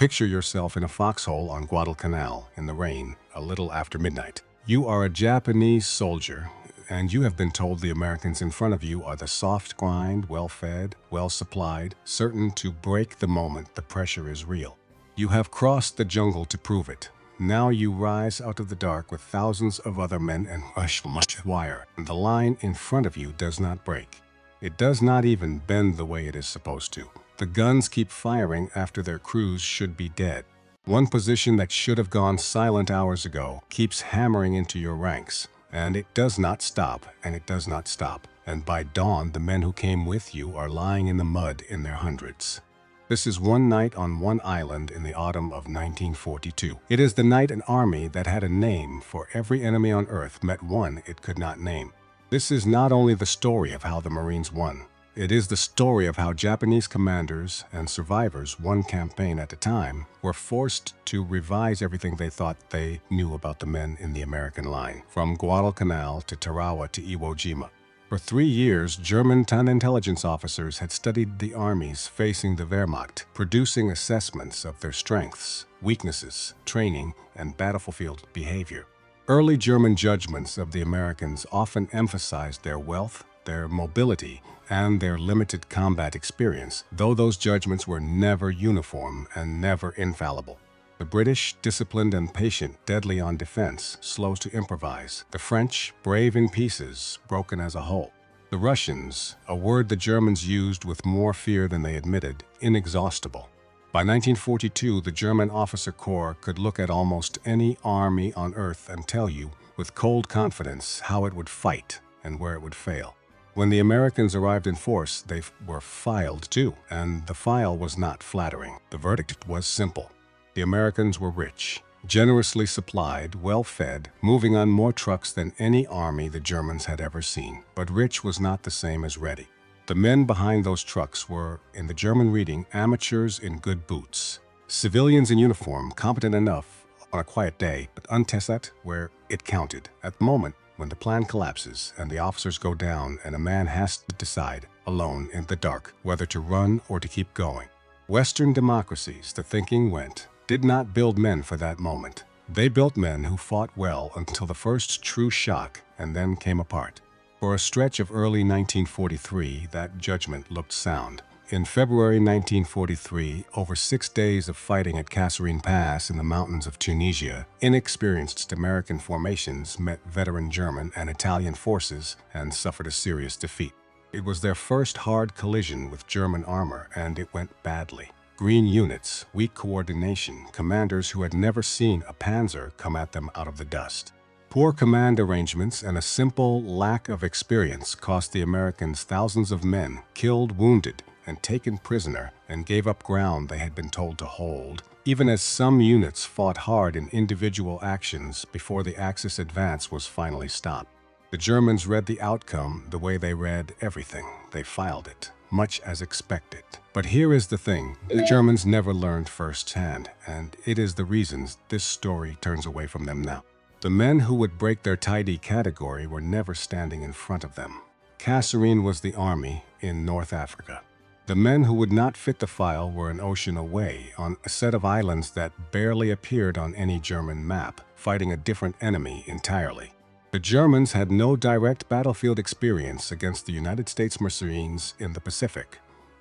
Picture yourself in a foxhole on Guadalcanal in the rain, a little after midnight. You are a Japanese soldier, and you have been told the Americans in front of you are the soft-grind, well-fed, well-supplied, certain to break the moment the pressure is real. You have crossed the jungle to prove it. Now you rise out of the dark with thousands of other men and rush much wire, and the line in front of you does not break. It does not even bend the way it is supposed to. The guns keep firing after their crews should be dead. One position that should have gone silent hours ago keeps hammering into your ranks, and it does not stop, and it does not stop. And by dawn, the men who came with you are lying in the mud in their hundreds. This is one night on one island in the autumn of 1942. It is the night an army that had a name for every enemy on Earth met one it could not name. This is not only the story of how the Marines won. It is the story of how Japanese commanders and survivors, one campaign at a time, were forced to revise everything they thought they knew about the men in the American line, from Guadalcanal to Tarawa to Iwo Jima. For 3 years, German intelligence officers had studied the armies facing the Wehrmacht, producing assessments of their strengths, weaknesses, training, and battlefield behavior. Early German judgments of the Americans often emphasized their wealth, their mobility, and their limited combat experience, though those judgments were never uniform and never infallible. The British, disciplined and patient, deadly on defense, slow to improvise. The French, brave in pieces, broken as a whole. The Russians, a word the Germans used with more fear than they admitted, inexhaustible. By 1942, the German officer corps could look at almost any army on Earth and tell you, with cold confidence, how it would fight and where it would fail. When the Americans arrived in force, they were filed too, and the file was not flattering. The verdict was simple. The Americans were rich, generously supplied, well-fed, moving on more trucks than any army the Germans had ever seen. But rich was not the same as ready. The men behind those trucks were, in the German reading, amateurs in good boots. Civilians in uniform, competent enough on a quiet day, but untested where it counted. At the moment when the plan collapses and the officers go down and a man has to decide, alone in the dark, whether to run or to keep going. Western democracies, the thinking went, did not build men for that moment. They built men who fought well until the first true shock and then came apart. For a stretch of early 1943, that judgment looked sound. In February 1943, over 6 days of fighting at Kasserine Pass in the mountains of Tunisia, inexperienced American formations met veteran German and Italian forces and suffered a serious defeat. It was their first hard collision with German armor, and it went badly. Green units, weak coordination, commanders who had never seen a panzer come at them out of the dust. Poor command arrangements and a simple lack of experience cost the Americans thousands of men, killed, wounded, and taken prisoner, and gave up ground they had been told to hold, even as some units fought hard in individual actions before the Axis advance was finally stopped. The Germans read the outcome the way they read everything. They filed it, much as expected. But here is the thing, the Germans never learned firsthand, and it is the reasons this story turns away from them now. The men who would break their tidy category were never standing in front of them. Kasserine was the army in North Africa. The men who would not fit the file were an ocean away, on a set of islands that barely appeared on any German map, fighting a different enemy entirely. The Germans had no direct battlefield experience against the United States Marines in the Pacific.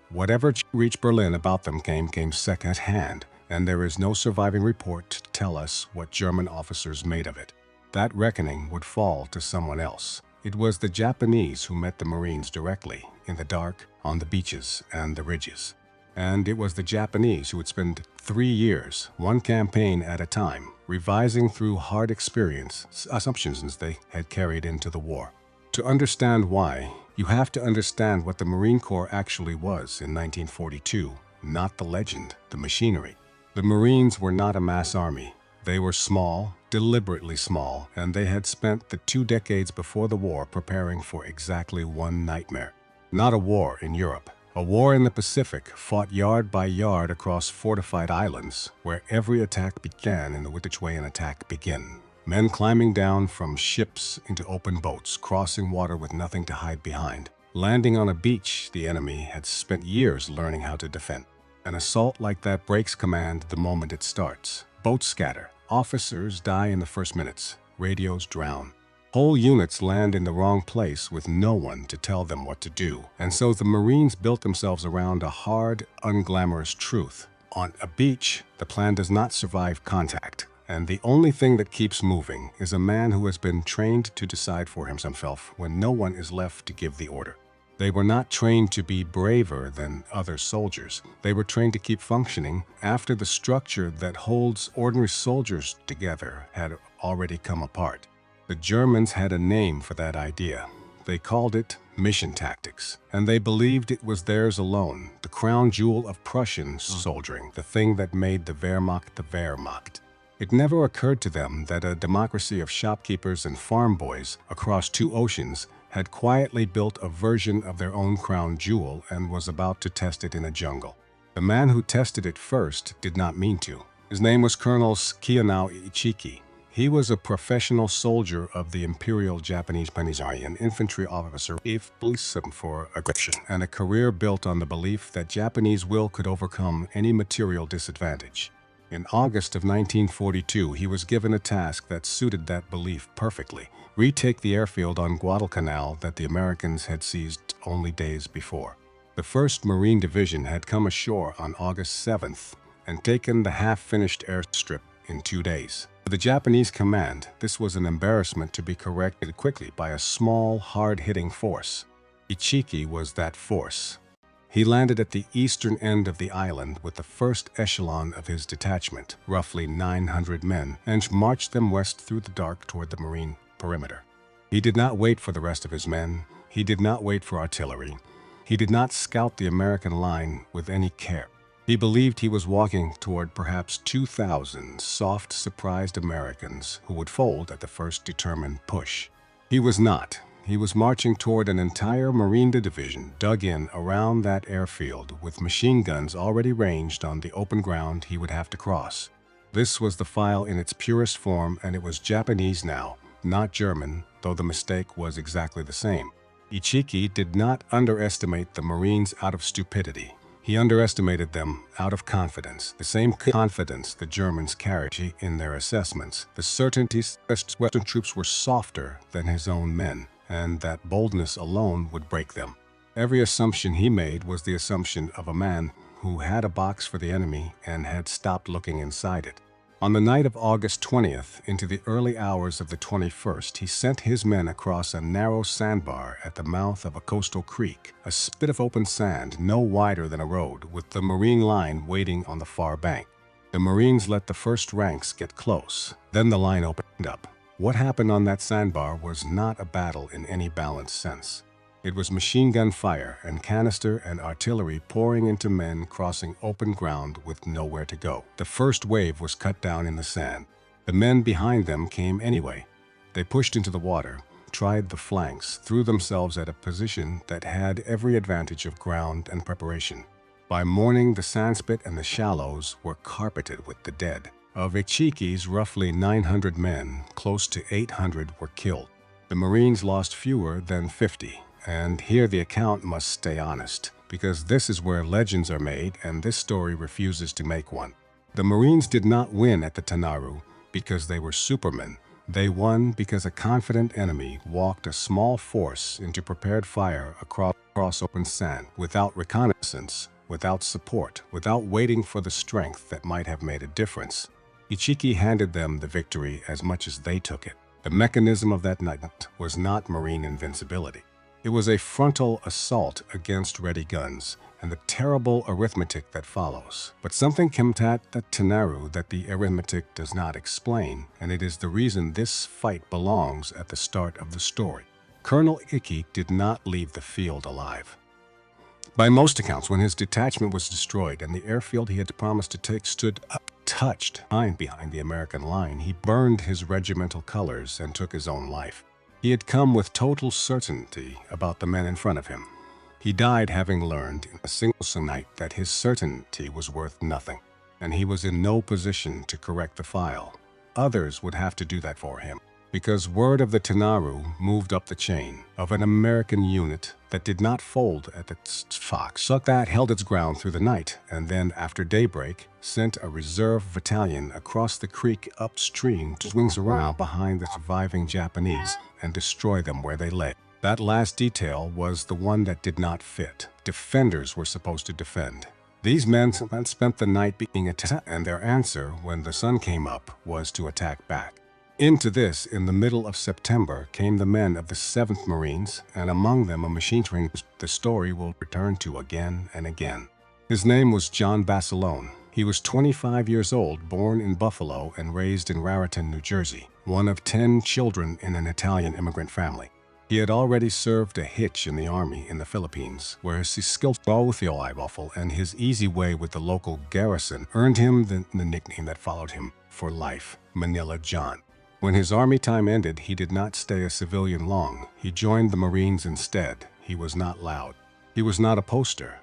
Whatever reached Berlin about them came second hand, and there is no surviving report to tell us what German officers made of it. That reckoning would fall to someone else. It was the Japanese who met the Marines directly, in the dark, on the beaches and the ridges. And it was the Japanese who would spend 3 years, one campaign at a time, revising through hard experience assumptions they had carried into the war. To understand why, you have to understand what the Marine Corps actually was in 1942, not the legend, the machinery. The Marines were not a mass army. They were small, deliberately small, and they had spent the 2 decades before the war preparing for exactly one nightmare. Not a war in Europe. A war in the Pacific, fought yard by yard across fortified islands, where every attack began in the which way an attack began. Men climbing down from ships into open boats, crossing water with nothing to hide behind. Landing on a beach the enemy had spent years learning how to defend. An assault like that breaks command the moment it starts. Boats scatter. Officers die in the first minutes. Radios drown. Whole units land in the wrong place with no one to tell them what to do. And so the Marines built themselves around a hard, unglamorous truth. On a beach, the plan does not survive contact. And the only thing that keeps moving is a man who has been trained to decide for himself when no one is left to give the order. They were not trained to be braver than other soldiers. They were trained to keep functioning after the structure that holds ordinary soldiers together had already come apart. The Germans had a name for that idea. They called it mission tactics, and they believed it was theirs alone, the crown jewel of Prussian soldiering, the thing that made the Wehrmacht the Wehrmacht. It never occurred to them that a democracy of shopkeepers and farm boys across two oceans had quietly built a version of their own crown jewel and was about to test it in a jungle. The man who tested it first did not mean to. His name was Colonel Kiyonao Ichiki. He was a professional soldier of the Imperial Japanese Panzeri, an infantry officer if for aggression, and a career built on the belief that Japanese will could overcome any material disadvantage. In August of 1942, he was given a task that suited that belief perfectly: retake the airfield on Guadalcanal that the Americans had seized only days before. The 1st Marine Division had come ashore on August 7th and taken the half-finished airstrip in 2 days. For the Japanese command, this was an embarrassment to be corrected quickly by a small, hard-hitting force. Ichiki was that force. He landed at the eastern end of the island with the first echelon of his detachment, roughly 900 men, and marched them west through the dark toward the Marine perimeter. He did not wait for the rest of his men. He did not wait for artillery. He did not scout the American line with any care. He believed he was walking toward perhaps 2,000 soft, surprised Americans who would fold at the first determined push. He was not. He was marching toward an entire Marine division dug in around that airfield with machine guns already ranged on the open ground he would have to cross. This was the file in its purest form, and it was Japanese now, not German, though the mistake was exactly the same. Ichiki did not underestimate the Marines out of stupidity. He underestimated them out of confidence, the same confidence the Germans carried in their assessments, the certainty that Western troops were softer than his own men, and that boldness alone would break them. Every assumption he made was the assumption of a man who had a box for the enemy and had stopped looking inside it. On the night of August 20th, into the early hours of the 21st, he sent his men across a narrow sandbar at the mouth of a coastal creek, a spit of open sand no wider than a road, with the Marine line waiting on the far bank. The Marines let the first ranks get close. Then the line opened up. What happened on that sandbar was not a battle in any balanced sense. It was machine gun fire and canister and artillery pouring into men crossing open ground with nowhere to go. The first wave was cut down in the sand. The men behind them came anyway. They pushed into the water, tried the flanks, threw themselves at a position that had every advantage of ground and preparation. By morning, the sandspit and the shallows were carpeted with the dead. Of Ichiki's roughly 900 men, close to 800 were killed. The Marines lost fewer than 50. And here the account must stay honest, because this is where legends are made and this story refuses to make one. The Marines did not win at the Tenaru because they were supermen. They won because a confident enemy walked a small force into prepared fire across open sand, without reconnaissance, without support, without waiting for the strength that might have made a difference. Ichiki handed them the victory as much as they took it. The mechanism of that night was not Marine invincibility. It was a frontal assault against ready guns and the terrible arithmetic that follows. But something came at the Tenaru that the arithmetic does not explain, and it is the reason this fight belongs at the start of the story. Colonel Ichiki did not leave the field alive. By most accounts, when his detachment was destroyed and the airfield he had promised to take stood untouched behind the American line, he burned his regimental colors and took his own life. He had come with total certainty about the men in front of him. He died having learned in a single night that his certainty was worth nothing, and he was in no position to correct the file. Others would have to do that for him. because word of the Tenaru moved up the chain of an American unit that did not fold at the Fox. That held its ground through the night, and then after daybreak sent a reserve battalion across the creek upstream to swing around behind the surviving Japanese and destroy them where they lay. That last detail was the one that did not fit. Defenders were supposed to defend. These men spent the night being attacked, and their answer when the sun came up was to attack back. Into this, in the middle of September, came the men of the 7th Marines, and among them a machine trainer the story will return to again and again. His name was John Basilone. He was 25 years old, born in Buffalo and raised in Raritan, New Jersey, one of 10 children in an Italian immigrant family. He had already served a hitch in the army in the Philippines, where his skilled with the Buffalo and his easy way with the local garrison earned him the nickname that followed him for life, Manila John. When his army time ended, he did not stay a civilian long. He joined the Marines instead. He was not loud. He was not a poster.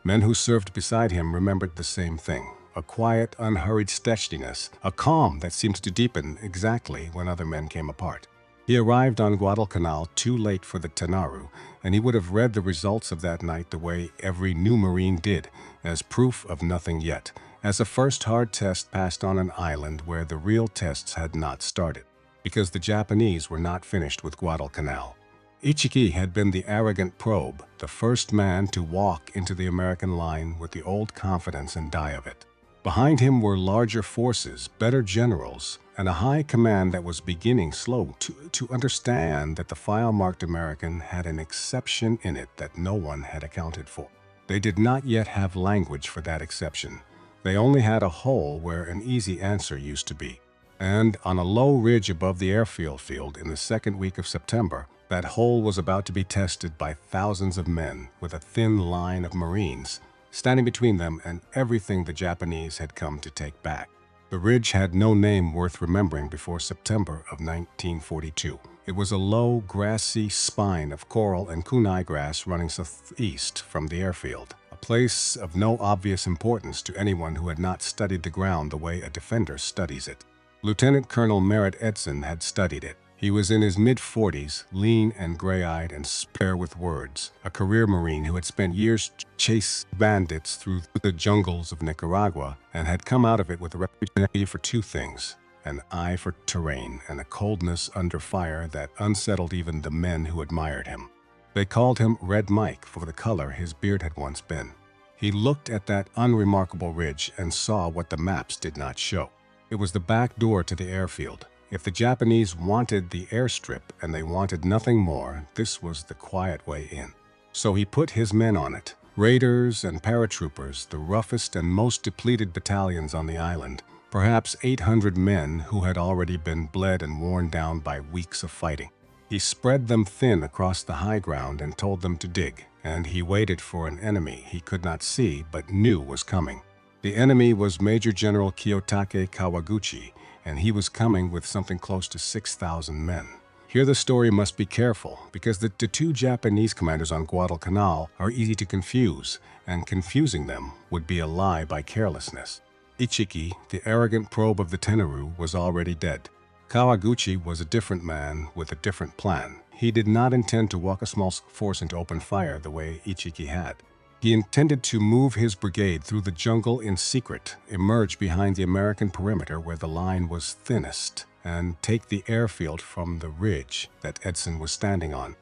Men who served beside him remembered the same thing. A quiet, unhurried steadiness, a calm that seemed to deepen exactly when other men came apart. He arrived on Guadalcanal too late for the Tenaru, and he would have read the results of that night the way every new Marine did, as proof of nothing yet, as a first hard test passed on an island where the real tests had not started, because the Japanese were not finished with Guadalcanal. Ichiki had been the arrogant probe, the first man to walk into the American line with the old confidence and die of it. Behind him were larger forces, better generals, and a high command that was beginning slow to understand that the file-marked American had an exception in it that no one had accounted for. They did not yet have language for that exception. They only had a hole where an easy answer used to be. And on a low ridge above the airfield in the second week of September, that hole was about to be tested by thousands of men with a thin line of Marines standing between them and everything the Japanese had come to take back. The ridge had no name worth remembering before September of 1942. It was a low, grassy spine of coral and kunai grass running southeast from the airfield, a place of no obvious importance to anyone who had not studied the ground the way a defender studies it. Lieutenant Colonel Merritt Edson had studied it. He was in his mid-40s, lean and gray-eyed and spare with words, a career Marine who had spent years chasing bandits through the jungles of Nicaragua and had come out of it with a reputation for two things: an eye for terrain and a coldness under fire that unsettled even the men who admired him. They called him Red Mike for the color his beard had once been. He looked at that unremarkable ridge and saw what the maps did not show. It was the back door to the airfield. If the Japanese wanted the airstrip and they wanted nothing more, this was the quiet way in. So he put his men on it, raiders and paratroopers, the roughest and most depleted battalions on the island, perhaps 800 men who had already been bled and worn down by weeks of fighting. He spread them thin across the high ground and told them to dig, and he waited for an enemy he could not see but knew was coming. The enemy was Major General Kiyotake Kawaguchi, and he was coming with something close to 6,000 men. Here the story must be careful, because the two Japanese commanders on Guadalcanal are easy to confuse, and confusing them would be a lie by carelessness. Ichiki, the arrogant probe of the Tenaru, was already dead. Kawaguchi was a different man with a different plan. He did not intend to walk a small force into open fire the way Ichiki had. He intended to move his brigade through the jungle in secret, emerge behind the American perimeter where the line was thinnest, and take the airfield from the ridge that Edson was standing on.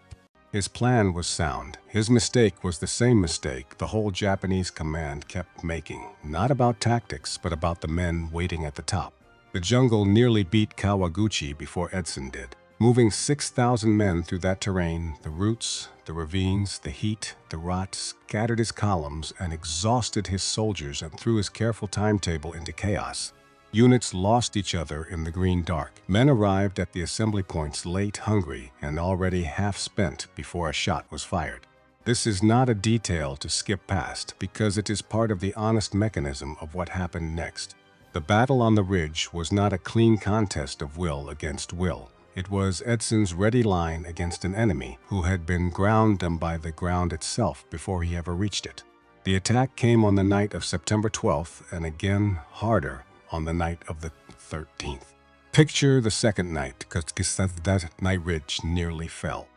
His plan was sound. His mistake was the same mistake the whole Japanese command kept making, not about tactics, but about the men waiting at the top. The jungle nearly beat Kawaguchi before Edson did. Moving 6,000 men through that terrain, the roots, the ravines, the heat, the rot scattered his columns and exhausted his soldiers and threw his careful timetable into chaos. Units lost each other in the green dark. Men arrived at the assembly points late, hungry, and already half spent before a shot was fired. This is not a detail to skip past because it is part of the honest mechanism of what happened next. The battle on the ridge was not a clean contest of will against will. It was Edson's ready line against an enemy who had been ground by the ground itself before he ever reached it. The attack came on the night of September 12th and again harder on the night of the 13th. Picture the second night, because that night ridge nearly fell.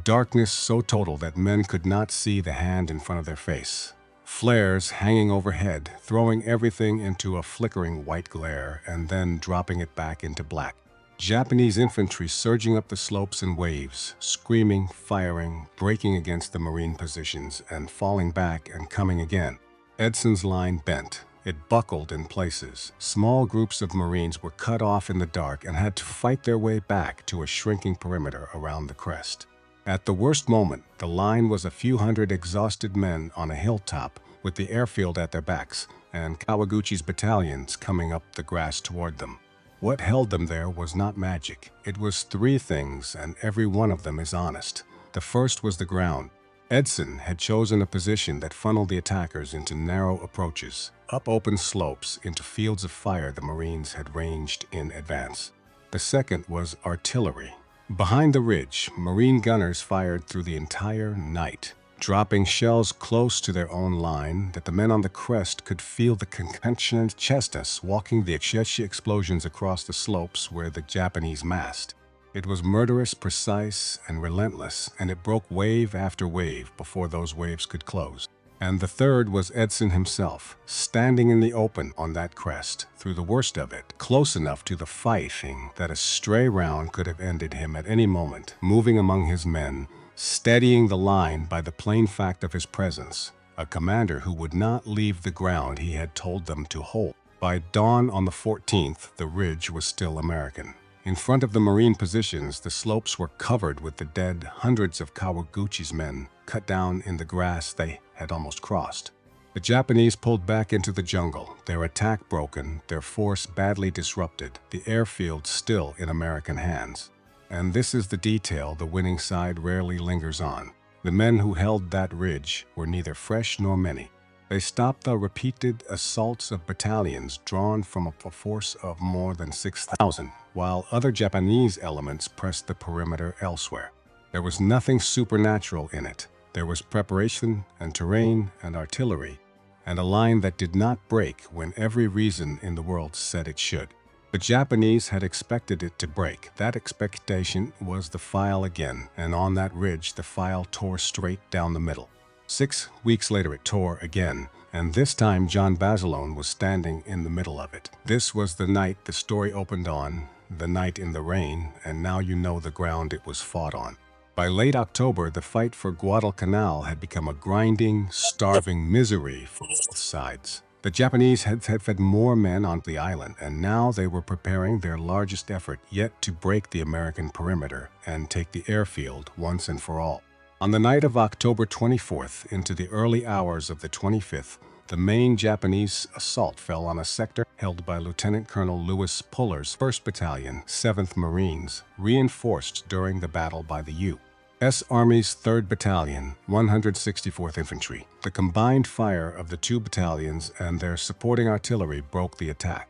Darkness so total that men could not see the hand in front of their face. Flares hanging overhead, throwing everything into a flickering white glare and then dropping it back into black. Japanese infantry surging up the slopes in waves, screaming, firing, breaking against the Marine positions and falling back and coming again. Edson's line bent. It buckled in places. Small groups of Marines were cut off in the dark and had to fight their way back to a shrinking perimeter around the crest. At the worst moment, the line was a few hundred exhausted men on a hilltop with the airfield at their backs and Kawaguchi's battalions coming up the grass toward them. What held them there was not magic. It was three things, and every one of them is honest. The first was the ground. Edson had chosen a position that funneled the attackers into narrow approaches, up open slopes into fields of fire the Marines had ranged in advance. The second was artillery. Behind the ridge, Marine gunners fired through the entire night, dropping shells close to their own line that the men on the crest could feel the concussion chestas walking the Ichiki explosions across the slopes where the Japanese massed. It was murderous, precise, and relentless, and it broke wave after wave before those waves could close. And the third was Edson himself, standing in the open on that crest, through the worst of it, close enough to the fighting that a stray round could have ended him at any moment, moving among his men, steadying the line by the plain fact of his presence, a commander who would not leave the ground he had told them to hold. By dawn on the 14th, the ridge was still American. In front of the Marine positions, the slopes were covered with the dead hundreds of Kawaguchi's men cut down in the grass they had almost crossed. The Japanese pulled back into the jungle, their attack broken, their force badly disrupted, the airfield still in American hands. And this is the detail the winning side rarely lingers on. The men who held that ridge were neither fresh nor many. They stopped the repeated assaults of battalions drawn from a force of more than 6,000, while other Japanese elements pressed the perimeter elsewhere. There was nothing supernatural in it. There was preparation and terrain and artillery, and a line that did not break when every reason in the world said it should. The Japanese had expected it to break. That expectation was the file again, and on that ridge the file tore straight down the middle. 6 weeks later it tore again, and this time John Basilone was standing in the middle of it. This was the night the story opened on, the night in the rain, and now you know the ground it was fought on. By late October, the fight for Guadalcanal had become a grinding, starving misery for both sides. The Japanese had fed more men onto the island, and now they were preparing their largest effort yet to break the American perimeter and take the airfield once and for all. On the night of October 24th into the early hours of the 25th, the main Japanese assault fell on a sector held by Lieutenant Colonel Louis Puller's 1st Battalion, 7th Marines, reinforced during the battle by the U.S. Army's 3rd Battalion, 164th Infantry. The combined fire of the two battalions and their supporting artillery broke the attack.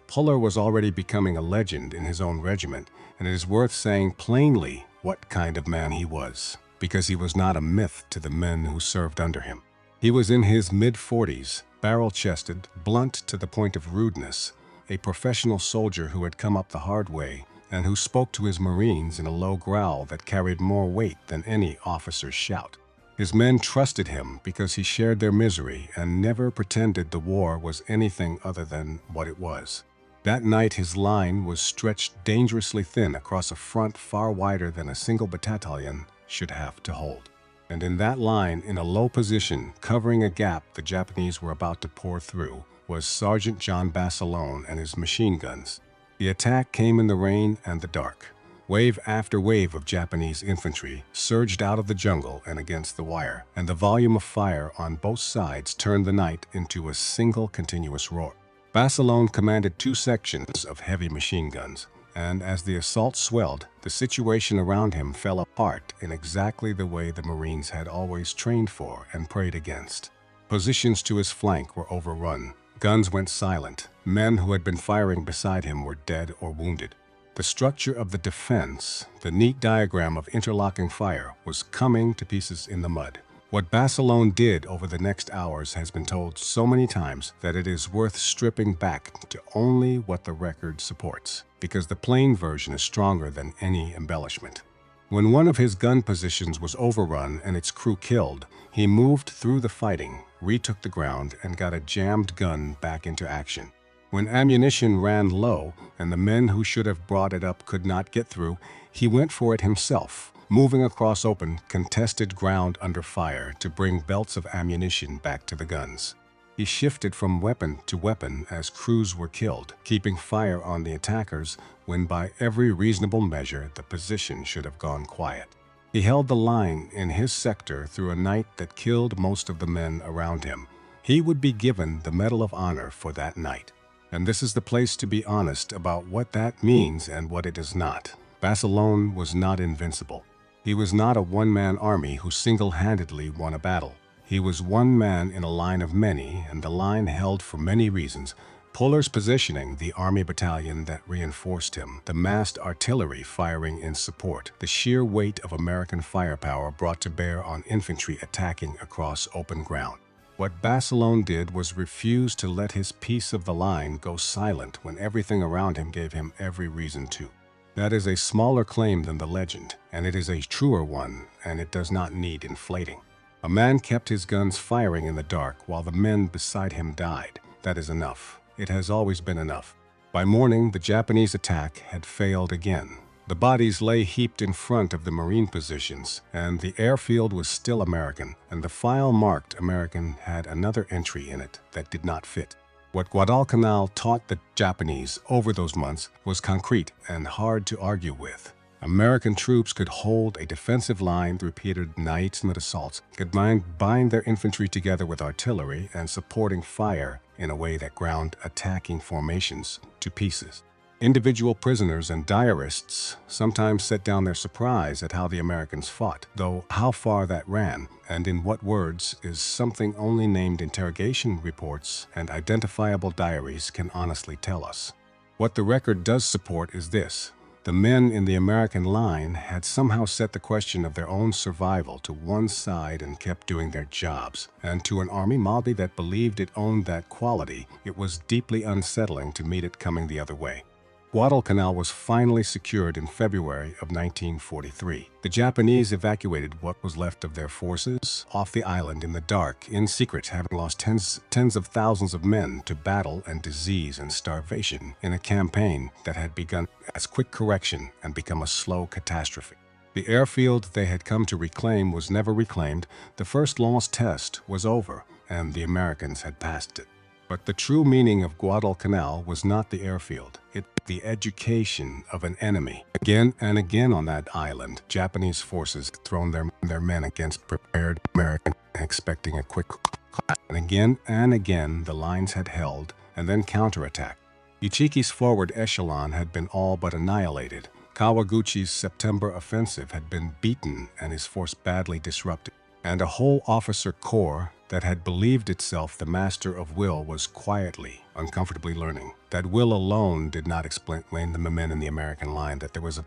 Puller was already becoming a legend in his own regiment, and it is worth saying plainly what kind of man he was, because he was not a myth to the men who served under him. He was in his mid-40s, barrel-chested, blunt to the point of rudeness, a professional soldier who had come up the hard way and who spoke to his Marines in a low growl that carried more weight than any officer's shout. His men trusted him because he shared their misery and never pretended the war was anything other than what it was. That night his line was stretched dangerously thin across a front far wider than a single battalion should have to hold. And in that line, in a low position, covering a gap the Japanese were about to pour through, was Sergeant John Basilone and his machine guns. The attack came in the rain and the dark. Wave after wave of Japanese infantry surged out of the jungle and against the wire, and the volume of fire on both sides turned the night into a single continuous roar. Basilone commanded 2 sections of heavy machine guns, and as the assault swelled, the situation around him fell apart in exactly the way the Marines had always trained for and prayed against. Positions to his flank were overrun. Guns went silent. Men who had been firing beside him were dead or wounded. The structure of the defense, the neat diagram of interlocking fire, was coming to pieces in the mud. What Basilone did over the next hours has been told so many times that it is worth stripping back to only what the record supports, because the plain version is stronger than any embellishment. When one of his gun positions was overrun and its crew killed, he moved through the fighting, retook the ground, and got a jammed gun back into action. When ammunition ran low and the men who should have brought it up could not get through, he went for it himself, moving across open, contested ground under fire to bring belts of ammunition back to the guns. He shifted from weapon to weapon as crews were killed, keeping fire on the attackers when by every reasonable measure the position should have gone quiet. He held the line in his sector through a night that killed most of the men around him. He would be given the Medal of Honor for that night. And this is the place to be honest about what that means and what it is not. Basilone was not invincible. He was not a one-man army who single-handedly won a battle. He was one man in a line of many, and the line held for many reasons. Puller's positioning, the army battalion that reinforced him, the massed artillery firing in support, the sheer weight of American firepower brought to bear on infantry attacking across open ground. What Basilone did was refuse to let his piece of the line go silent when everything around him gave him every reason to. That is a smaller claim than the legend, and it is a truer one, and it does not need inflating. A man kept his guns firing in the dark while the men beside him died. That is enough. It has always been enough. By morning, the Japanese attack had failed again. The bodies lay heaped in front of the Marine positions, and the airfield was still American, and the file marked American had another entry in it that did not fit. What Guadalcanal taught the Japanese over those months was concrete and hard to argue with. American troops could hold a defensive line through repeated nights and assaults, could bind their infantry together with artillery and supporting fire in a way that ground attacking formations to pieces. Individual prisoners and diarists sometimes set down their surprise at how the Americans fought, though how far that ran and in what words is something only named interrogation reports and identifiable diaries can honestly tell us. What the record does support is this: the men in the American line had somehow set the question of their own survival to one side and kept doing their jobs, and to an army Maldi that believed it owned that quality, it was deeply unsettling to meet it coming the other way. Guadalcanal was finally secured in February of 1943. The Japanese evacuated what was left of their forces off the island in the dark, in secret, having lost tens of thousands of men to battle and disease and starvation in a campaign that had begun as quick correction and become a slow catastrophe. The airfield they had come to reclaim was never reclaimed. The first lost test was over, and the Americans had passed it. But the true meaning of Guadalcanal was not the airfield. It was the education of an enemy. Again and again on that island, Japanese forces had thrown their men against prepared Americans, expecting a quick clash. And again, the lines had held and then counterattacked. Ichiki's forward echelon had been all but annihilated. Kawaguchi's September offensive had been beaten and his force badly disrupted. And a whole officer corps that had believed itself the master of will was quietly, uncomfortably learning that will alone did not explain the men in the American line, that there was a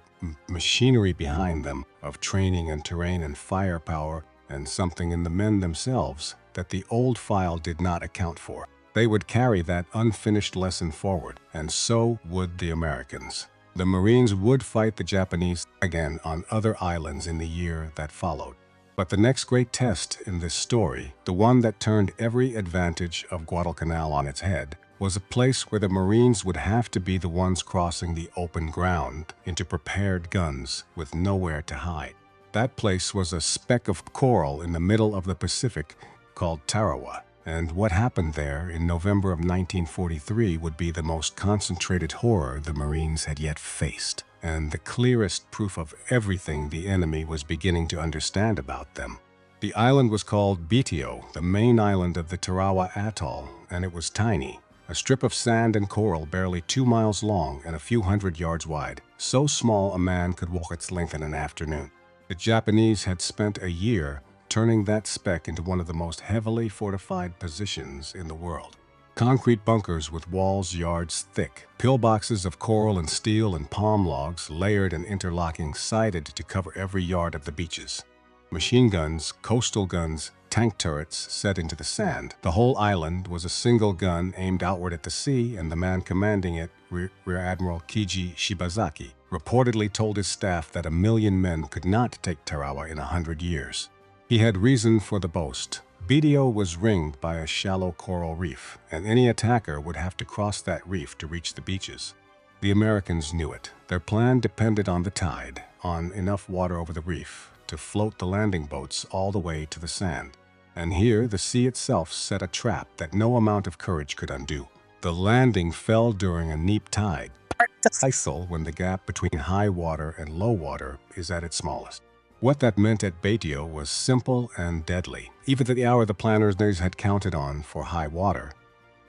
machinery behind them of training and terrain and firepower and something in the men themselves that the old file did not account for. They would carry that unfinished lesson forward, and so would the Americans. The Marines would fight the Japanese again on other islands in the year that followed. But the next great test in this story, the one that turned every advantage of Guadalcanal on its head, was a place where the Marines would have to be the ones crossing the open ground into prepared guns with nowhere to hide. That place was a speck of coral in the middle of the Pacific called Tarawa, and what happened there in November of 1943 would be the most concentrated horror the Marines had yet faced, and the clearest proof of everything the enemy was beginning to understand about them. The island was called Betio, the main island of the Tarawa atoll, and it was tiny, a strip of sand and coral barely 2 miles long and a few hundred yards wide, so small a man could walk its length in an afternoon. The Japanese had spent a year turning that speck into one of the most heavily fortified positions in the world. Concrete bunkers with walls yards thick, pillboxes of coral and steel and palm logs layered and interlocking sided to cover every yard of the beaches. Machine guns, coastal guns, tank turrets set into the sand. The whole island was a single gun aimed outward at the sea, and the man commanding it, Rear Admiral Kiji Shibazaki, reportedly told his staff that 1,000,000 men could not take Tarawa in 100 years. He had reason for the boast. BDO was ringed by a shallow coral reef, and any attacker would have to cross that reef to reach the beaches. The Americans knew it. Their plan depended on the tide, on enough water over the reef to float the landing boats all the way to the sand. And here the sea itself set a trap that no amount of courage could undo. The landing fell during a neap tide, precisely when the gap between high water and low water is at its smallest. What that meant at Baitio was simple and deadly. Even at the hour the planners had counted on for high water,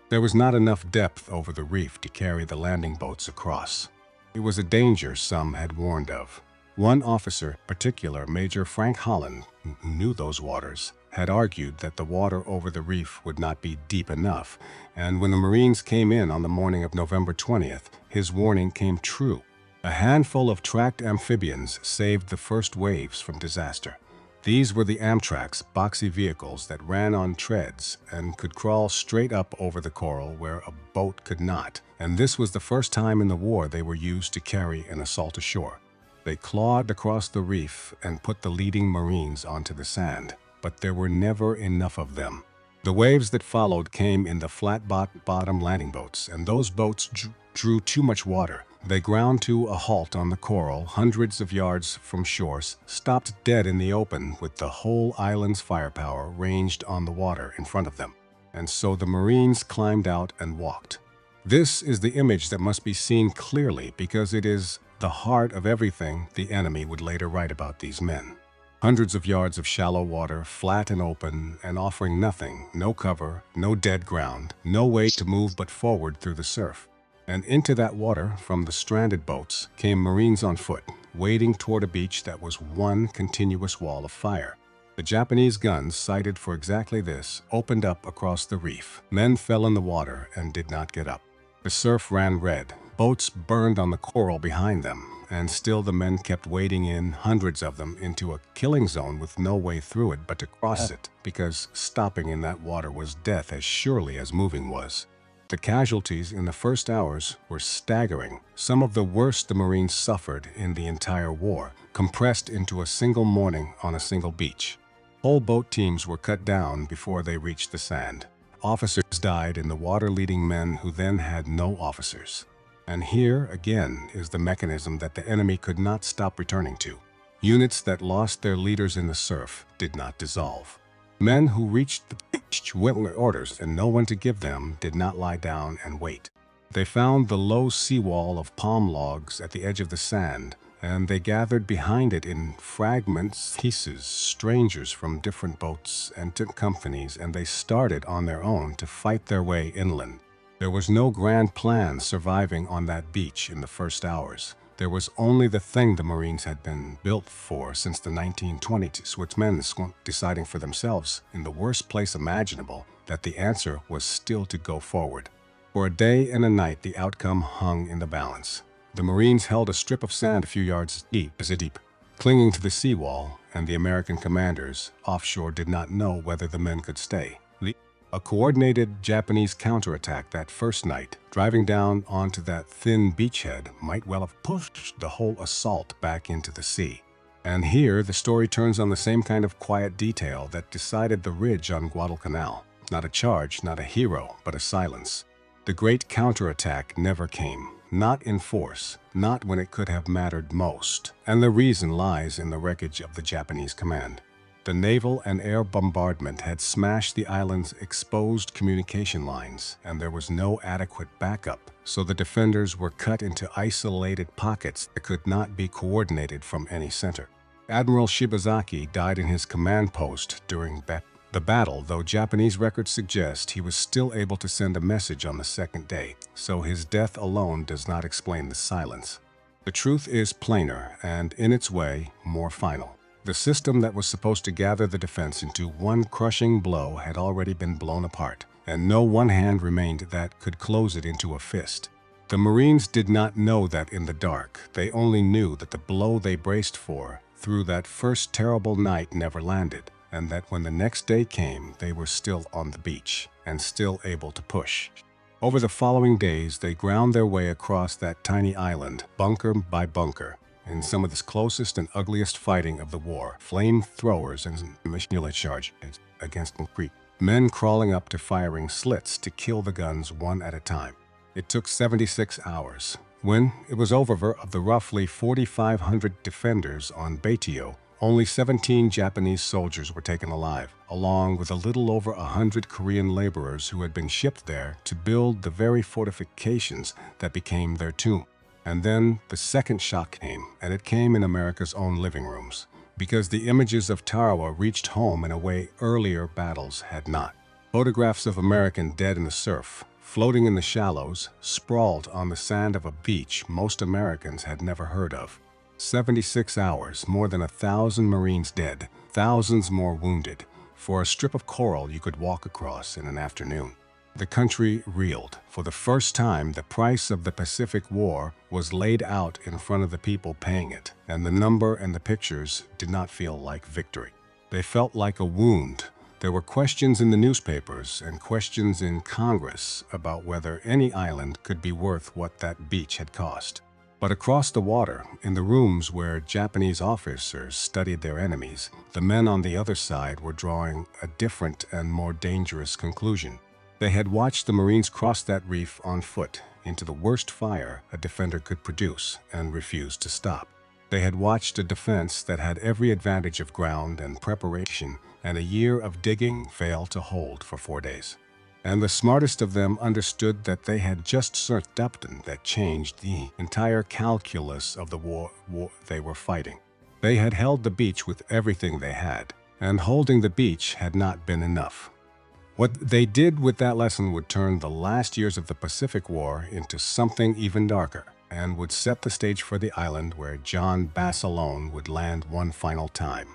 there was not enough depth over the reef to carry the landing boats across. It was a danger some had warned of. One officer, particular Major Frank Holland, who knew those waters, had argued that the water over the reef would not be deep enough, and when the Marines came in on the morning of November 20th, his warning came true. A handful of tracked amphibians saved the first waves from disaster. These were the Amtrak's boxy vehicles that ran on treads and could crawl straight up over the coral where a boat could not, and this was the first time in the war they were used to carry an assault ashore. They clawed across the reef and put the leading Marines onto the sand, but there were never enough of them. The waves that followed came in the flat-bottom landing boats, and those boats drew too much water. They ground to a halt on the coral, hundreds of yards from shore, stopped dead in the open with the whole island's firepower ranged on the water in front of them. And so the Marines climbed out and walked. This is the image that must be seen clearly because it is the heart of everything the enemy would later write about these men. Hundreds of yards of shallow water, flat and open, and offering nothing, no cover, no dead ground, no way to move but forward through the surf. And into that water, from the stranded boats, came Marines on foot, wading toward a beach that was one continuous wall of fire. The Japanese guns, sighted for exactly this, opened up across the reef. Men fell in the water and did not get up. The surf ran red. Boats burned on the coral behind them, and still the men kept wading in, hundreds of them, into a killing zone with no way through it but to cross it, because stopping in that water was death as surely as moving was. The casualties in the first hours were staggering, some of the worst the Marines suffered in the entire war, compressed into a single morning on a single beach. Whole boat teams were cut down before they reached the sand. Officers died in the water, leading men who then had no officers. And here, again, is the mechanism that the enemy could not stop returning to. Units that lost their leaders in the surf did not dissolve. Men who reached the beach with orders and no one to give them did not lie down and wait. They found the low seawall of palm logs at the edge of the sand, and they gathered behind it in fragments, pieces, strangers from different boats and companies, and they started on their own to fight their way inland. There was no grand plan surviving on that beach in the first hours. There was only the thing the Marines had been built for since the 1920s, with men deciding for themselves, in the worst place imaginable, that the answer was still to go forward. For a day and a night, the outcome hung in the balance. The Marines held a strip of sand a few yards deep, clinging to the seawall, and the American commanders offshore did not know whether the men could stay. A coordinated Japanese counterattack that first night, driving down onto that thin beachhead, might well have pushed the whole assault back into the sea. And here, the story turns on the same kind of quiet detail that decided the ridge on Guadalcanal. Not a charge, not a hero, but a silence. The great counterattack never came. Not in force, not when it could have mattered most. And the reason lies in the wreckage of the Japanese command. The naval and air bombardment had smashed the island's exposed communication lines, and there was no adequate backup, so the defenders were cut into isolated pockets that could not be coordinated from any center. Admiral Shibazaki died in his command post during the battle, though Japanese records suggest he was still able to send a message on the second day, so his death alone does not explain the silence. The truth is plainer and, in its way, more final. The system that was supposed to gather the defense into one crushing blow had already been blown apart, and no one hand remained that could close it into a fist. The Marines did not know that in the dark. They only knew that the blow they braced for, through that first terrible night never landed, and that when the next day came, they were still on the beach and still able to push. Over the following days, they ground their way across that tiny island, bunker by bunker, in some of the closest and ugliest fighting of the war, flamethrowers and machine charges against concrete, men crawling up to firing slits to kill the guns one at a time. It took 76 hours. When it was over, of the roughly 4,500 defenders on Baitio, only 17 Japanese soldiers were taken alive, along with a little over 100 Korean laborers who had been shipped there to build the very fortifications that became their tomb. And then the second shock came, and it came in America's own living rooms, because the images of Tarawa reached home in a way earlier battles had not. Photographs of American dead in the surf, floating in the shallows, sprawled on the sand of a beach most Americans had never heard of. 76 hours, more than 1,000 Marines dead, thousands more wounded, for a strip of coral you could walk across in an afternoon. The country reeled. For the first time, the price of the Pacific War was laid out in front of the people paying it, and the number and the pictures did not feel like victory. They felt like a wound. There were questions in the newspapers and questions in Congress about whether any island could be worth what that beach had cost. But across the water, in the rooms where Japanese officers studied their enemies, the men on the other side were drawing a different and more dangerous conclusion. They had watched the Marines cross that reef on foot into the worst fire a defender could produce and refused to stop. They had watched a defense that had every advantage of ground and preparation and a year of digging fail to hold for 4 days. And the smartest of them understood that they had just something that changed the entire calculus of the war they were fighting. They had held the beach with everything they had, and holding the beach had not been enough. What they did with that lesson would turn the last years of the Pacific War into something even darker, and would set the stage for the island where John Basilone would land one final time.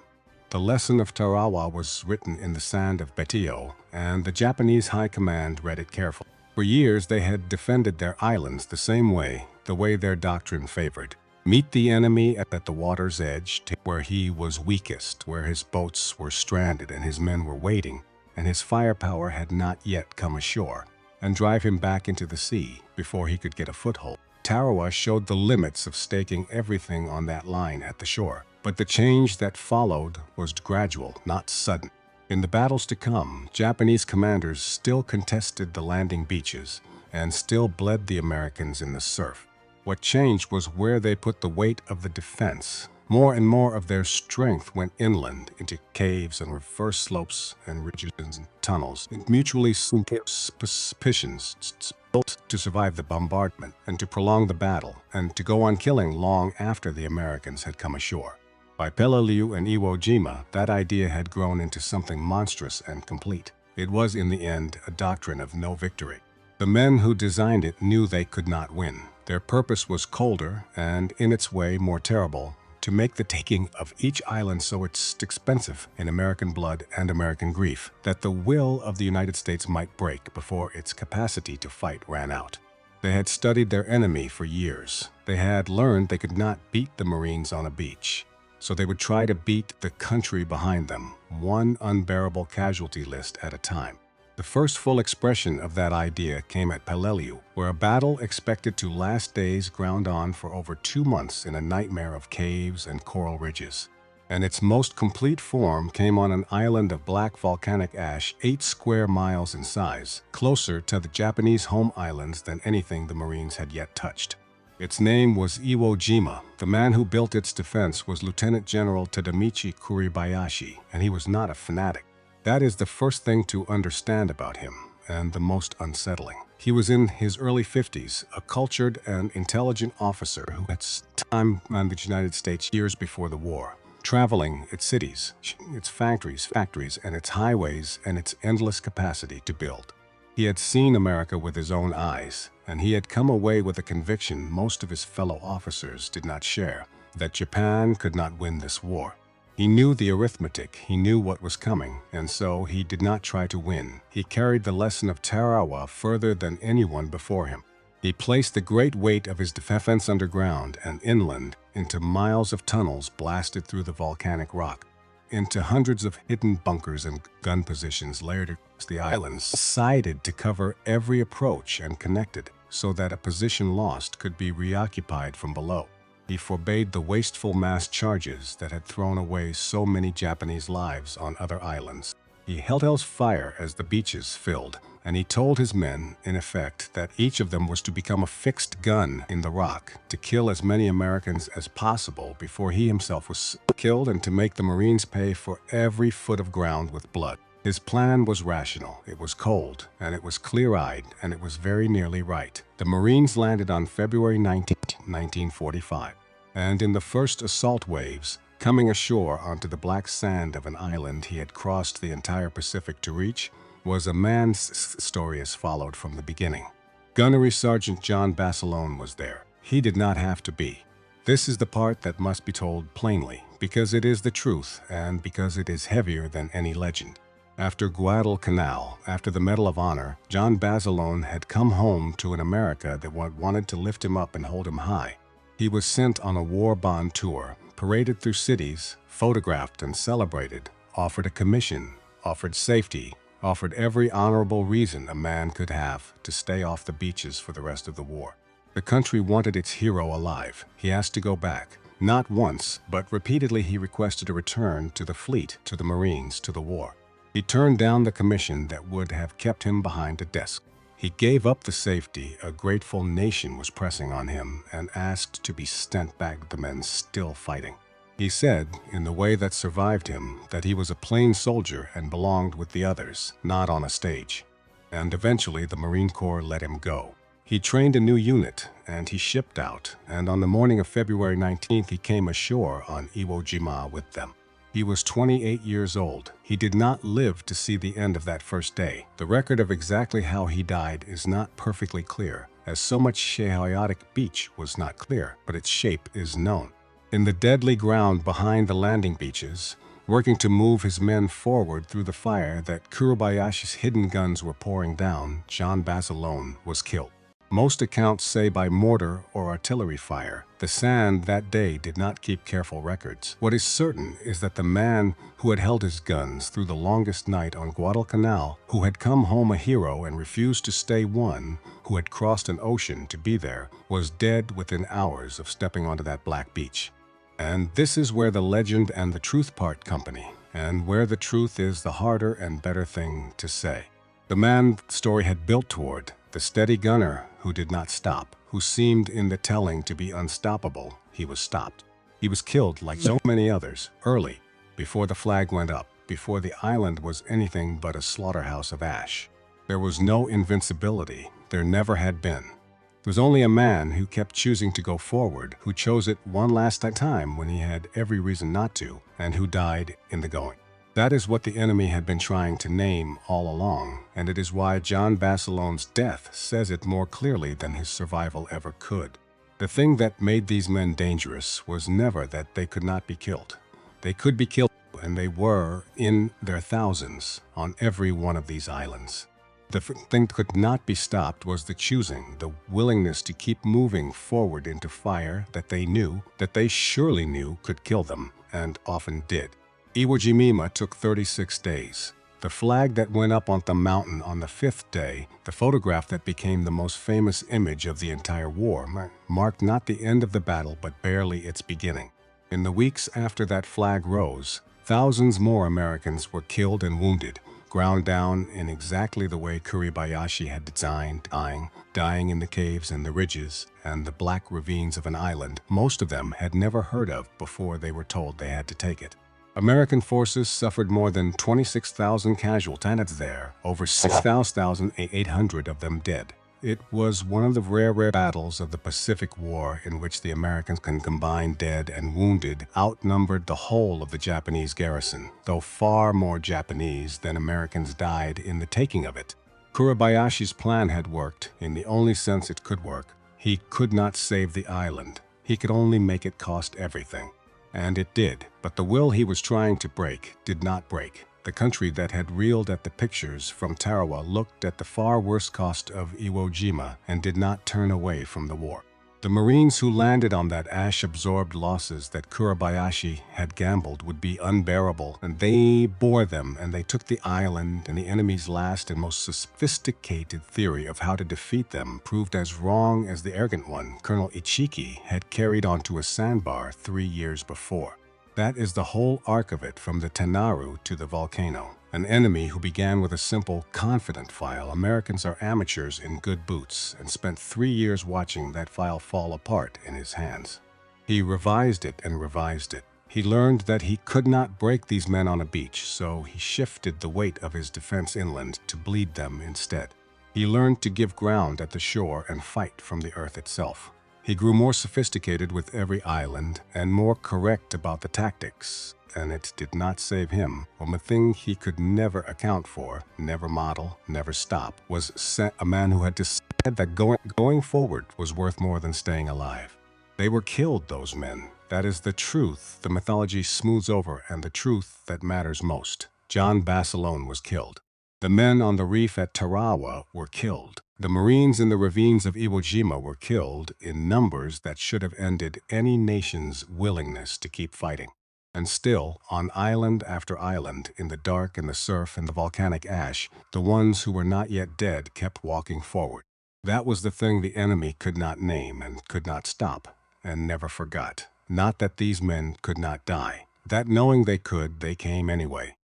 The lesson of Tarawa was written in the sand of Baitio, and the Japanese High Command read it carefully. For years they had defended their islands the same way, the way their doctrine favored. Meet the enemy at the water's edge, where he was weakest, where his boats were stranded and his men were waiting, and his firepower had not yet come ashore, and drive him back into the sea before he could get a foothold. Tarawa showed the limits of staking everything on that line at the shore. But the change that followed was gradual, not sudden. In the battles to come, Japanese commanders still contested the landing beaches and still bled the Americans in the surf. What changed was where they put the weight of the defense. More and more of their strength went inland into caves and reverse slopes and ridges and tunnels, and mutually suspicions built to survive the bombardment and to prolong the battle and to go on killing long after the Americans had come ashore. By Peleliu and Iwo Jima, that idea had grown into something monstrous and complete. It was, in the end, a doctrine of no victory. The men who designed it knew they could not win. Their purpose was colder and, in its way, more terrible, to make the taking of each island so expensive in American blood and American grief that the will of the United States might break before its capacity to fight ran out. They had studied their enemy for years. They had learned they could not beat the Marines on a beach. So they would try to beat the country behind them, one unbearable casualty list at a time. The first full expression of that idea came at Peleliu, where a battle expected to last days ground on for over 2 months in a nightmare of caves and coral ridges. And its most complete form came on an island of black volcanic ash 8 square miles in size, closer to the Japanese home islands than anything the Marines had yet touched. Its name was Iwo Jima. The man who built its defense was Lieutenant General Tadamichi Kuribayashi, and he was not a fanatic. That is the first thing to understand about him, and the most unsettling. He was in his early 50s, a cultured and intelligent officer who had time on the United States years before the war, traveling its cities, its factories, and its highways, and its endless capacity to build. He had seen America with his own eyes, and he had come away with a conviction most of his fellow officers did not share, that Japan could not win this war. He knew the arithmetic, he knew what was coming, and so he did not try to win. He carried the lesson of Tarawa further than anyone before him. He placed the great weight of his defense underground and inland into miles of tunnels blasted through the volcanic rock, into hundreds of hidden bunkers and gun positions layered across the islands, sided to cover every approach and connected so that a position lost could be reoccupied from below. He forbade the wasteful mass charges that had thrown away so many Japanese lives on other islands. He held fire as the beaches filled, and he told his men, in effect, that each of them was to become a fixed gun in the rock, to kill as many Americans as possible before he himself was killed, and to make the Marines pay for every foot of ground with blood. His plan was rational, it was cold, and it was clear-eyed, and it was very nearly right. The Marines landed on February 19, 1945, and in the first assault waves, coming ashore onto the black sand of an island he had crossed the entire Pacific to reach, was a man's story as followed from the beginning. Gunnery Sergeant John Basilone was there. He did not have to be. This is the part that must be told plainly, because it is the truth and because it is heavier than any legend. After Guadalcanal, after the Medal of Honor, John Basilone had come home to an America that wanted to lift him up and hold him high. He was sent on a war bond tour, paraded through cities, photographed and celebrated, offered a commission, offered safety, offered every honorable reason a man could have to stay off the beaches for the rest of the war. The country wanted its hero alive. He asked to go back. Not once, but repeatedly he requested a return to the fleet, to the Marines, to the war. He turned down the commission that would have kept him behind a desk. He gave up the safety a grateful nation was pressing on him and asked to be sent back to the men still fighting. He said, in the way that survived him, that he was a plain soldier and belonged with the others, not on a stage. And eventually the Marine Corps let him go. He trained a new unit, and he shipped out, and on the morning of February 19th he came ashore on Iwo Jima with them. He was 28 years old. He did not live to see the end of that first day. The record of exactly how he died is not perfectly clear, as so much chaotic beach was not clear, but its shape is known. In the deadly ground behind the landing beaches, working to move his men forward through the fire that Kurobayashi's hidden guns were pouring down, John Basilone was killed. Most accounts say by mortar or artillery fire. The sand that day did not keep careful records. What is certain is that the man who had held his guns through the longest night on Guadalcanal, who had come home a hero and refused to stay one, who had crossed an ocean to be there, was dead within hours of stepping onto that black beach. And this is where the legend and the truth part company, and where the truth is the harder and better thing to say. The man the story had built toward, the steady gunner who did not stop, who seemed in the telling to be unstoppable, he was stopped. He was killed like so many others, early, before the flag went up, before the island was anything but a slaughterhouse of ash. There was no invincibility, there never had been. It was only a man who kept choosing to go forward, who chose it one last time when he had every reason not to, and who died in the going. That is what the enemy had been trying to name all along, and it is why John Basilone's death says it more clearly than his survival ever could. The thing that made these men dangerous was never that they could not be killed. They could be killed, and they were, in their thousands, on every one of these islands. The thing that could not be stopped was the choosing, the willingness to keep moving forward into fire that they surely knew could kill them, and often did. Iwo Jima took 36 days. The flag that went up on the mountain on the 5th day, the photograph that became the most famous image of the entire war, marked not the end of the battle but barely its beginning. In the weeks after that flag rose, thousands more Americans were killed and wounded, ground down in exactly the way Kuribayashi had designed, dying in the caves and the ridges and the black ravines of an island most of them had never heard of before they were told they had to take it. American forces suffered more than 26,000 casualties there, over 6,800 of them dead. It was one of the rare battles of the Pacific War in which the Americans combined dead and wounded outnumbered the whole of the Japanese garrison, though far more Japanese than Americans died in the taking of it. Kuribayashi's plan had worked in the only sense it could work. He could not save the island. He could only make it cost everything. And it did, but the will he was trying to break did not break. The country that had reeled at the pictures from Tarawa looked at the far worse cost of Iwo Jima and did not turn away from the war. The Marines who landed on that ash-absorbed losses that Kurabayashi had gambled would be unbearable, and they bore them, and they took the island, and the enemy's last and most sophisticated theory of how to defeat them proved as wrong as the arrogant one Colonel Ichiki had carried onto a sandbar 3 years before. That is the whole arc of it, from the Tenaru to the volcano. An enemy who began with a simple, confident file. Americans are amateurs in good boots, and spent 3 years watching that file fall apart in his hands. He revised it and revised it. He learned that he could not break these men on a beach, so he shifted the weight of his defense inland to bleed them instead. He learned to give ground at the shore and fight from the earth itself. He grew more sophisticated with every island and more correct about the tactics, and it did not save him. A thing he could never account for, never model, never stop, was a man who had decided that going forward was worth more than staying alive. They were killed, those men. That is the truth the mythology smooths over, and the truth that matters most. John Basilone was killed. The men on the reef at Tarawa were killed. The Marines in the ravines of Iwo Jima were killed in numbers that should have ended any nation's willingness to keep fighting. And still, on island after island, in the dark and the surf and the volcanic ash, the ones who were not yet dead kept walking forward. That was the thing the enemy could not name and could not stop, and never forgot. Not that these men could not die. That knowing they could, they came anyway.